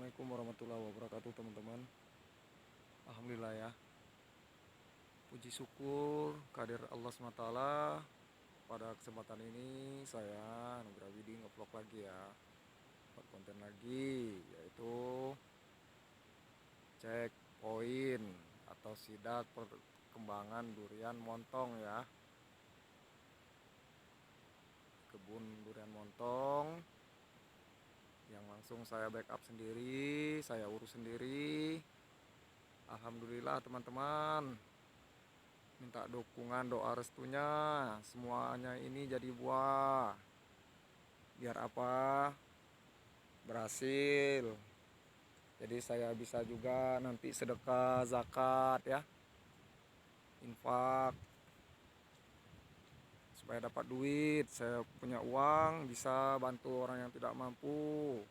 Assalamualaikum warahmatullahi wabarakatuh teman-teman. Alhamdulillah ya. Puji syukur kehadirat Allah SWT. Pada kesempatan ini saya Nugra Widi ngevlog lagi ya. Buat konten lagi yaitu cek poin atau sidak perkembangan durian montong ya. Kebun durian montong yang langsung saya backup sendiri, saya urus sendiri. Alhamdulillah teman-teman, minta dukungan doa restunya semuanya ini jadi buah, biar apa, berhasil. Jadi saya bisa juga nanti sedekah zakat ya, infak, supaya dapat duit. Saya punya uang, bisa bantu orang yang tidak mampu,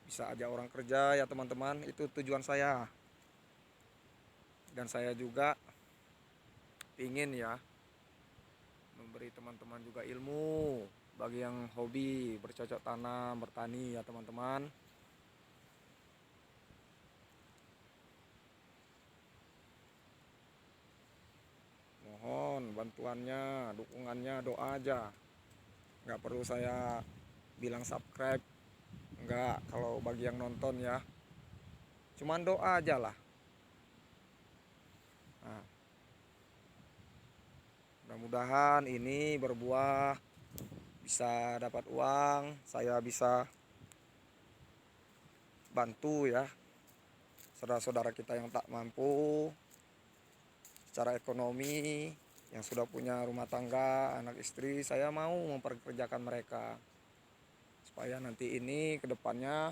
bisa ajak orang kerja ya teman-teman. Itu tujuan saya. Dan saya juga ingin ya memberi teman-teman juga ilmu bagi yang hobi bercocok tanam, bertani ya teman-teman. Mohon bantuannya, dukungannya, doa aja. Nggak perlu saya bilang subscribe, nggak, kalau bagi yang nonton ya. Cuman doa aja lah. Nah, mudah-mudahan ini berbuah, bisa dapat uang, saya bisa bantu ya saudara-saudara kita yang tak mampu secara ekonomi, yang sudah punya rumah tangga, anak istri. Saya mau memperkerjakan mereka supaya nanti ini kedepannya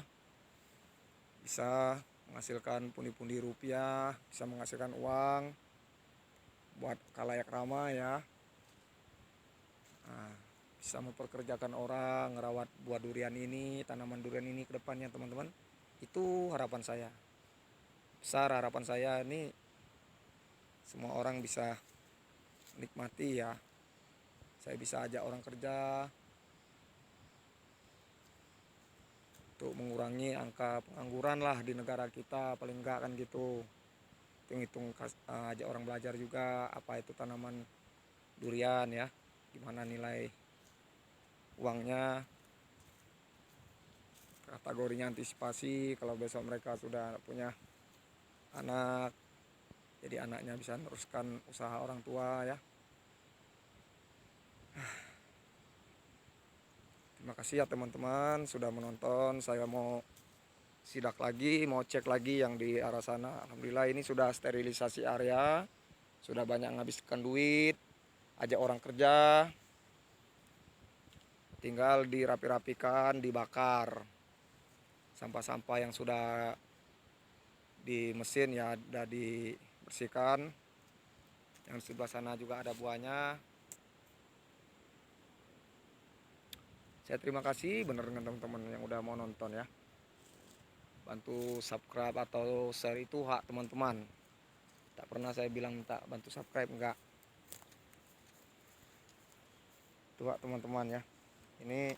bisa menghasilkan pundi-pundi rupiah, bisa menghasilkan uang buat khalayak ramah ya. Nah, bisa memperkerjakan orang, ngerawat buah durian ini, tanaman durian ini ke depannya teman-teman. Itu harapan saya. Besar harapan saya ini semua orang bisa nikmati ya. Saya bisa ajak orang kerja untuk mengurangi angka pengangguran lah di negara kita, paling enggak kan gitu. Hitung-hitung ajak orang belajar juga apa itu tanaman durian ya, gimana nilai uangnya, kategorinya antisipasi kalau besok mereka sudah punya anak, jadi anaknya bisa meneruskan usaha orang tua ya. Terima kasih ya teman-teman sudah menonton. Saya mau sidak lagi, mau cek lagi yang di arah sana. Alhamdulillah ini sudah sterilisasi area, sudah banyak menghabiskan duit, ajak orang kerja, tinggal dirapi-rapikan, dibakar. Sampah-sampah yang sudah di mesin ya sudah dibersihkan. Yang sebelah sana juga ada buahnya. Saya terima kasih bener dengan teman-teman yang udah mau nonton ya. Bantu subscribe atau share itu hak teman-teman. Tak pernah saya bilang minta bantu subscribe, enggak. Itu hak teman-teman ya. Ini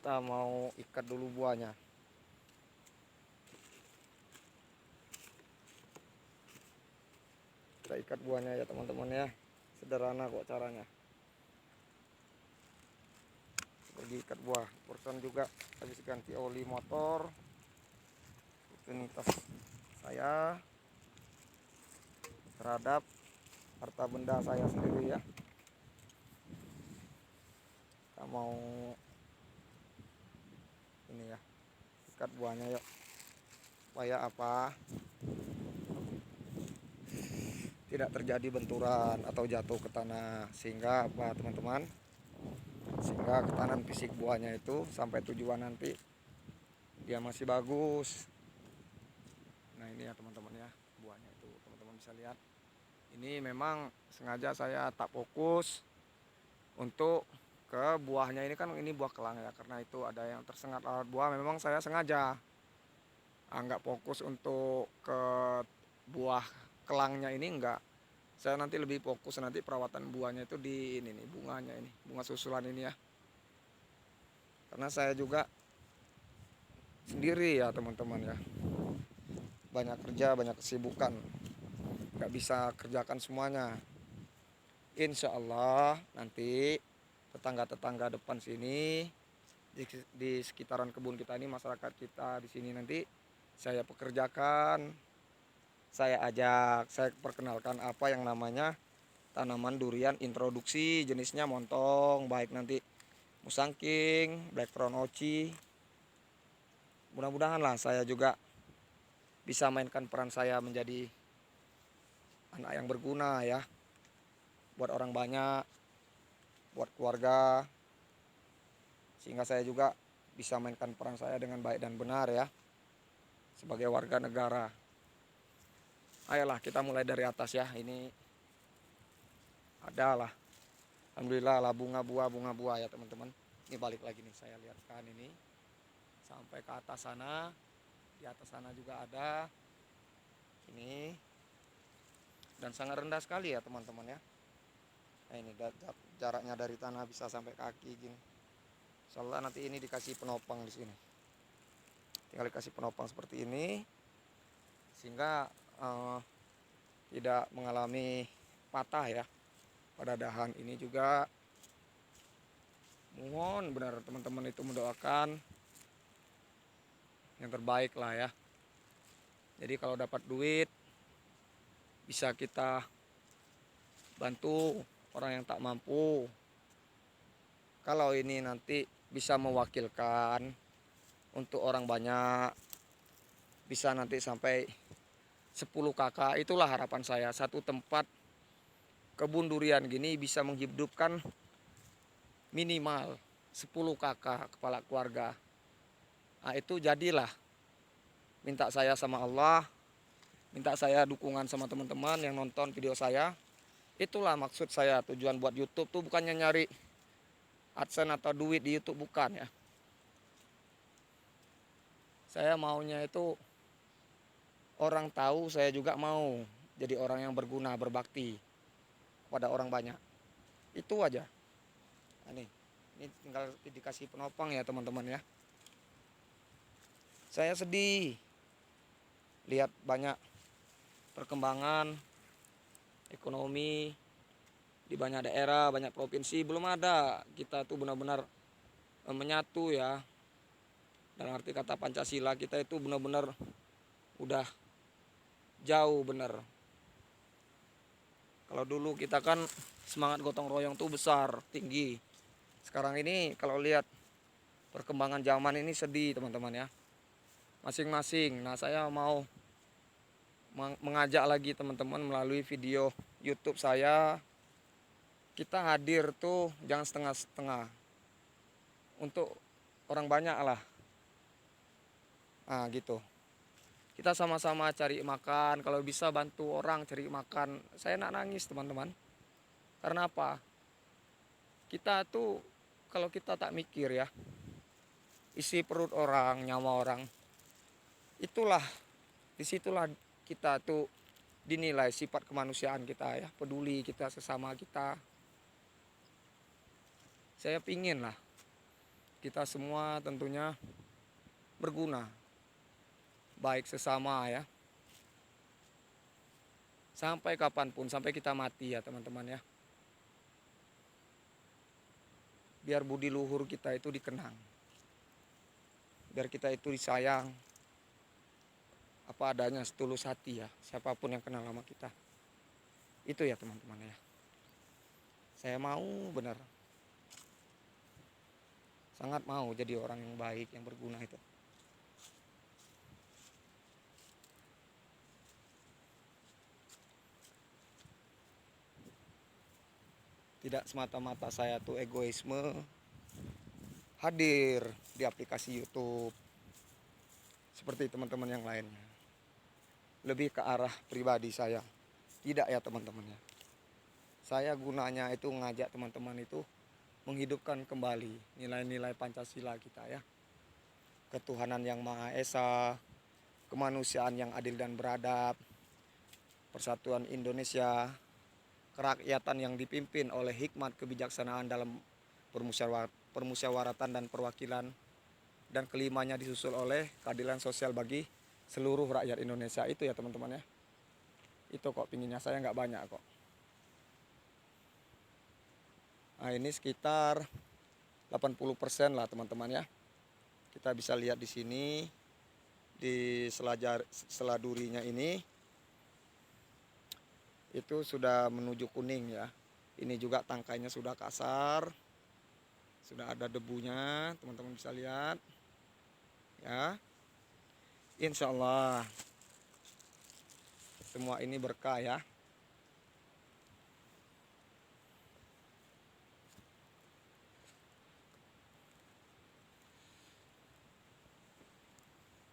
kita mau ikat dulu buahnya. Kita ikat buahnya ya teman-teman ya. Sederhana kok caranya. Bagi ikat buah, urusan juga habis ganti oli motor. Rutinitas saya terhadap harta benda saya sendiri ya. Kita mau ini ya, ikat buahnya yuk, supaya apa, tidak terjadi benturan atau jatuh ke tanah, sehingga apa teman-teman, sehingga ketahanan fisik buahnya itu sampai tujuan nanti dia masih bagus. Nah ini ya teman-teman ya, buahnya itu teman-teman bisa lihat. Ini memang sengaja saya tak fokus untuk ke buahnya ini, kan ini buah kelang ya, karena itu ada yang tersengat lalat buah. Memang saya sengaja nggak fokus untuk ke buah kelangnya ini, enggak. Saya nanti lebih fokus nanti perawatan buahnya itu di ini nih, bunganya ini, bunga susulan ini ya. Karena saya juga sendiri ya teman-teman ya. Banyak kerja, banyak kesibukan, nggak bisa kerjakan semuanya. Insya Allah nanti tetangga-tetangga depan sini di sekitaran kebun kita ini, masyarakat kita di sini nanti saya pekerjakan, saya ajak, saya perkenalkan apa yang namanya tanaman durian introduksi, jenisnya montong, baik nanti musangking, black crown oci. Mudah-mudahan lah saya juga bisa mainkan peran saya menjadi anak yang berguna ya, buat orang banyak, buat keluarga, sehingga saya juga bisa mainkan peran saya dengan baik dan benar ya, sebagai warga negara. Ayolah kita mulai dari atas ya. Ini adalah alhamdulillah lah bunga buah ya teman-teman. Ini balik lagi nih, saya lihatkan ini sampai ke atas sana. Di atas sana juga ada ini, dan sangat rendah sekali ya teman-teman ya. Nah ini jaraknya dari tanah bisa sampai kaki gini. Insyaallah nanti ini dikasih penopang di sini. Tinggal dikasih penopang seperti ini sehingga tidak mengalami patah ya pada dahan ini juga. Mohon benar teman-teman itu mendoakan yang terbaik lah ya. Jadi kalau dapat duit bisa kita bantu orang yang tak mampu. Kalau ini nanti bisa mewakilkan untuk orang banyak, bisa nanti sampai 10 kakak, itulah harapan saya. Satu tempat kebun durian gini bisa menghidupkan minimal 10 kakak kepala keluarga. Nah itu jadilah, minta saya sama Allah, minta saya dukungan sama teman-teman yang nonton video saya. Itulah maksud saya, tujuan buat YouTube tuh bukannya nyari AdSense atau duit di YouTube, bukan ya. Saya maunya itu orang tahu, saya juga mau jadi orang yang berguna, berbakti pada orang banyak. Itu aja. Nah, ini tinggal dikasih penopang ya teman-teman ya. Saya sedih lihat banyak perkembangan ekonomi di banyak daerah, banyak provinsi belum ada kita tuh benar-benar menyatu ya. Dalam arti kata Pancasila kita itu benar-benar udah jauh bener. Kalau dulu kita kan semangat gotong royong tuh besar, tinggi. Sekarang ini kalau lihat perkembangan zaman ini sedih teman-teman ya. Masing-masing. Nah saya mau mengajak lagi teman-teman melalui video YouTube saya. Kita hadir tuh jangan setengah-setengah. Untuk orang banyak lah. Nah gitu. Kita sama-sama cari makan, kalau bisa bantu orang cari makan. Saya nak nangis teman-teman. Karena apa? Kita tuh kalau kita tak mikir ya, isi perut orang, nyawa orang, itulah, disitulah kita tuh dinilai sifat kemanusiaan kita ya, peduli kita sesama kita. Saya pingin lah kita semua tentunya berguna, baik sesama ya, sampai kapanpun, sampai kita mati ya teman-teman ya. Biar budi luhur kita itu dikenang, biar kita itu disayang apa adanya, setulus hati ya, siapapun yang kenal sama kita. Itu ya teman-teman ya. Saya mau benar, sangat mau jadi orang yang baik, yang berguna itu. Tidak semata-mata saya tuh egoisme hadir di aplikasi YouTube seperti teman-teman yang lainnya. Lebih ke arah pribadi saya. Tidak ya teman-teman ya. Saya gunanya itu ngajak teman-teman itu menghidupkan kembali nilai-nilai Pancasila kita ya. Ketuhanan yang Maha Esa, kemanusiaan yang adil dan beradab, persatuan Indonesia, kerakyatan yang dipimpin oleh hikmat kebijaksanaan dalam permusyawaratan dan perwakilan, dan kelimanya disusul oleh keadilan sosial bagi seluruh rakyat Indonesia. Itu ya teman-teman ya. Itu kok pinginnya, saya nggak banyak kok. Nah ini sekitar 80% lah teman-teman ya. Kita bisa lihat di sini di sela durinya ini itu sudah menuju kuning ya. Ini juga tangkainya sudah kasar, sudah ada debunya, teman-teman bisa lihat ya. Insya Allah semua ini berkah ya.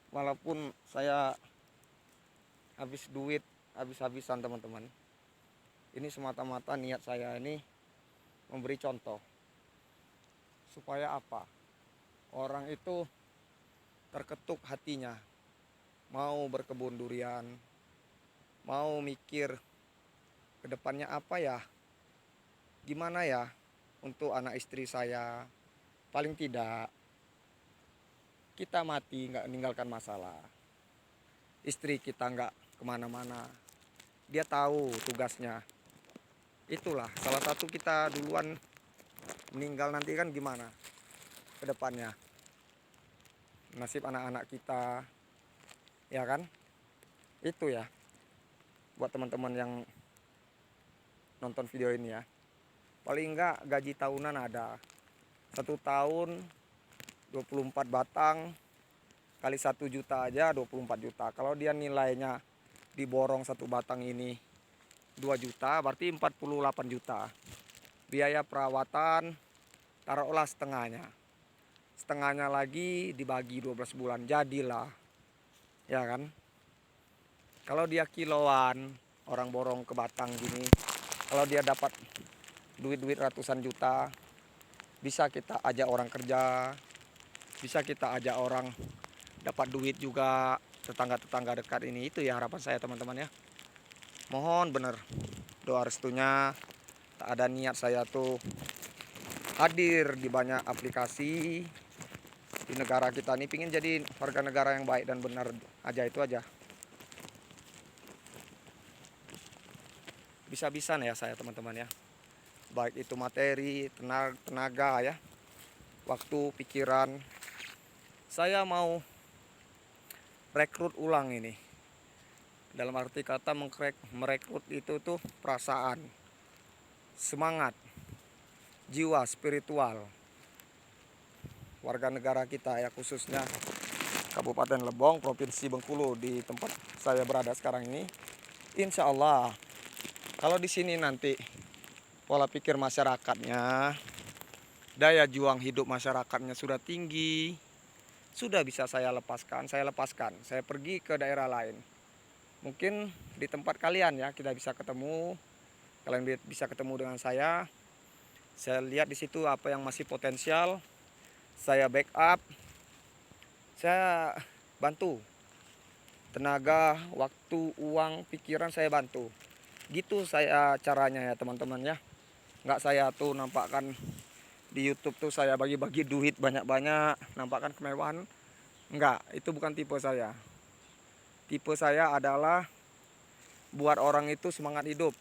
Walaupun saya habis duit habis-habisan teman-teman, ini semata-mata niat saya ini memberi contoh supaya apa, orang itu terketuk hatinya mau berkebun durian, mau mikir ke depannya apa ya, gimana ya untuk anak istri saya. Paling tidak kita mati nggak meninggalkan masalah, istri kita nggak kemana-mana, dia tahu tugasnya. Itulah salah satu, kita duluan meninggal nanti kan gimana ke depannya nasib anak-anak kita, ya kan. Itu ya buat teman-teman yang nonton video ini ya, paling enggak gaji tahunan ada, 1 tahun 24 batang kali 1 juta aja 24 juta. Kalau dia nilainya diborong 1 batang ini 2 juta, berarti 48 juta. Biaya perawatan taruhlah setengahnya. Setengahnya lagi dibagi 12 bulan, jadilah. Ya kan? Kalau dia kiloan, orang borong ke batang gini, kalau dia dapat duit-duit ratusan juta, bisa kita ajak orang kerja, bisa kita ajak orang dapat duit juga, tetangga-tetangga dekat ini. Itu ya harapan saya teman-teman ya. Mohon bener doa restunya. Tak ada niat saya tuh hadir di banyak aplikasi di negara kita ini, pingin jadi warga negara yang baik dan benar aja, itu aja. Bisa-bisa ya saya teman-teman ya, baik itu materi, tenaga ya, waktu, pikiran. Saya mau rekrut ulang ini. Dalam arti kata merekrut itu tuh perasaan, semangat, jiwa spiritual warga negara kita ya, khususnya Kabupaten Lebong, Provinsi Bengkulu, di tempat saya berada sekarang ini. Insya Allah kalau di sini nanti pola pikir masyarakatnya, daya juang hidup masyarakatnya sudah tinggi, sudah bisa saya lepaskan, saya pergi ke daerah lain. Mungkin di tempat kalian ya, kita bisa ketemu, kalian bisa ketemu dengan saya lihat di situ apa yang masih potensial, saya backup, saya bantu. Tenaga, waktu, uang, pikiran saya bantu. Gitu saya caranya ya teman-teman ya. Nggak saya tuh nampakkan di YouTube tuh saya bagi-bagi duit banyak-banyak, nampakkan kemewahan. Enggak, itu bukan tipe saya. Tipe saya adalah buat orang itu semangat hidup,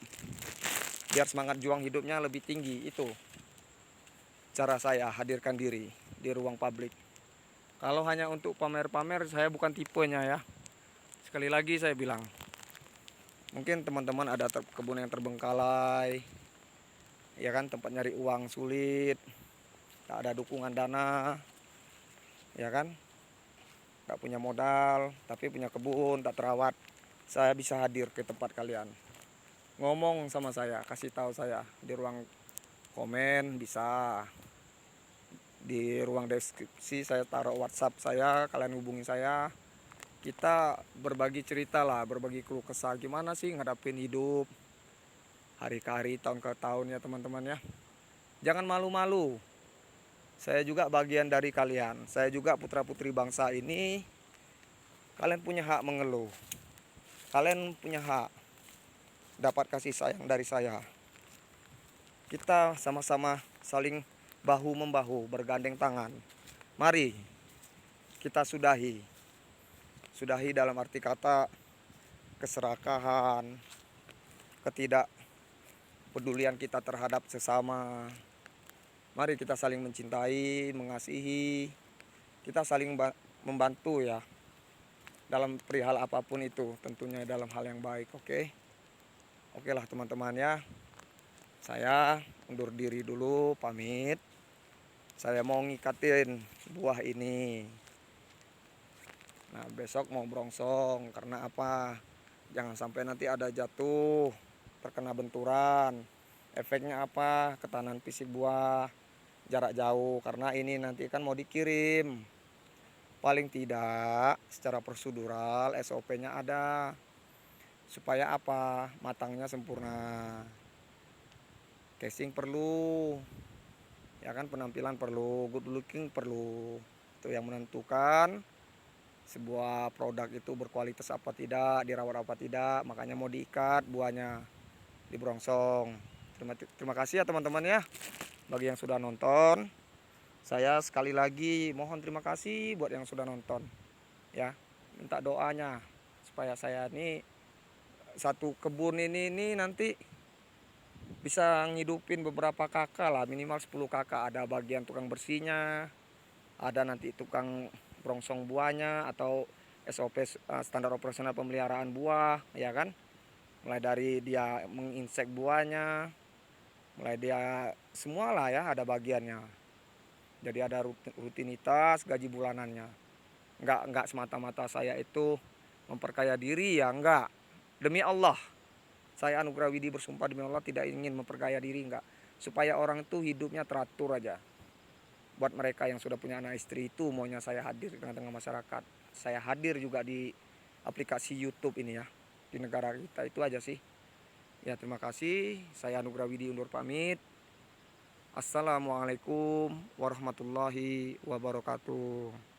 biar semangat juang hidupnya lebih tinggi. Itu cara saya hadirkan diri di ruang publik. Kalau hanya untuk pamer-pamer, saya bukan tipenya ya. Sekali lagi saya bilang, mungkin teman-teman ada kebun yang terbengkalai, ya kan, tempat nyari uang sulit, tak ada dukungan dana, ya kan, tak punya modal, tapi punya kebun tak terawat. Saya bisa hadir ke tempat kalian, ngomong sama saya, kasih tahu saya di ruang komen, bisa di ruang deskripsi saya taruh WhatsApp saya, kalian hubungi saya, kita berbagi cerita lah, berbagi keluh kesah gimana sih ngadapin hidup hari ke hari, tahun ke tahun ya teman-teman ya. Jangan malu-malu, saya juga bagian dari kalian, saya juga putra putri bangsa ini. Kalian punya hak mengeluh, kalian punya hak dapat kasih sayang dari saya. Kita sama-sama saling bahu membahu, bergandeng tangan. Mari kita sudahi dalam arti kata keserakahan, ketidakpedulian kita terhadap sesama. Mari kita saling mencintai, mengasihi, kita saling membantu ya dalam perihal apapun itu, tentunya dalam hal yang baik. Oke lah teman-teman ya, saya undur diri dulu, pamit. Saya mau ngikatin buah ini. Nah, besok mau brongsong. Karena apa? Jangan sampai nanti ada jatuh, terkena benturan. Efeknya apa? Ketahanan fisik buah jarak jauh. Karena ini nanti kan mau dikirim. Paling tidak secara prosedural SOP-nya ada. Supaya apa? Matangnya sempurna. Casing perlu. Ya kan, penampilan perlu, good looking perlu. Itu yang menentukan sebuah produk itu berkualitas apa tidak, dirawat apa tidak. Makanya mau diikat buahnya, dibrongsong. Terima kasih ya teman-teman ya bagi yang sudah nonton. Saya sekali lagi mohon terima kasih buat yang sudah nonton ya. Minta doanya supaya saya ini satu kebun ini nanti bisa ngidupin beberapa kakak lah, minimal 10 kakak. Ada bagian tukang bersihnya, ada nanti tukang brongsong buahnya, atau SOP standar operasional pemeliharaan buah ya kan. Mulai dari dia menginsek buahnya, mulai dia semua lah ya, ada bagiannya. Jadi ada rutinitas gaji bulanannya. Enggak semata-mata saya itu memperkaya diri ya, enggak. Demi Allah, saya Anugrah Widi bersumpah demi Allah tidak ingin memperkaya diri, enggak. Supaya orang itu hidupnya teratur aja. Buat mereka yang sudah punya anak istri itu maunya saya hadir di tengah-tengah masyarakat. Saya hadir juga di aplikasi YouTube ini ya, di negara kita. Itu aja sih. Ya, terima kasih. Saya Anugrah Widi undur pamit. Assalamualaikum warahmatullahi wabarakatuh.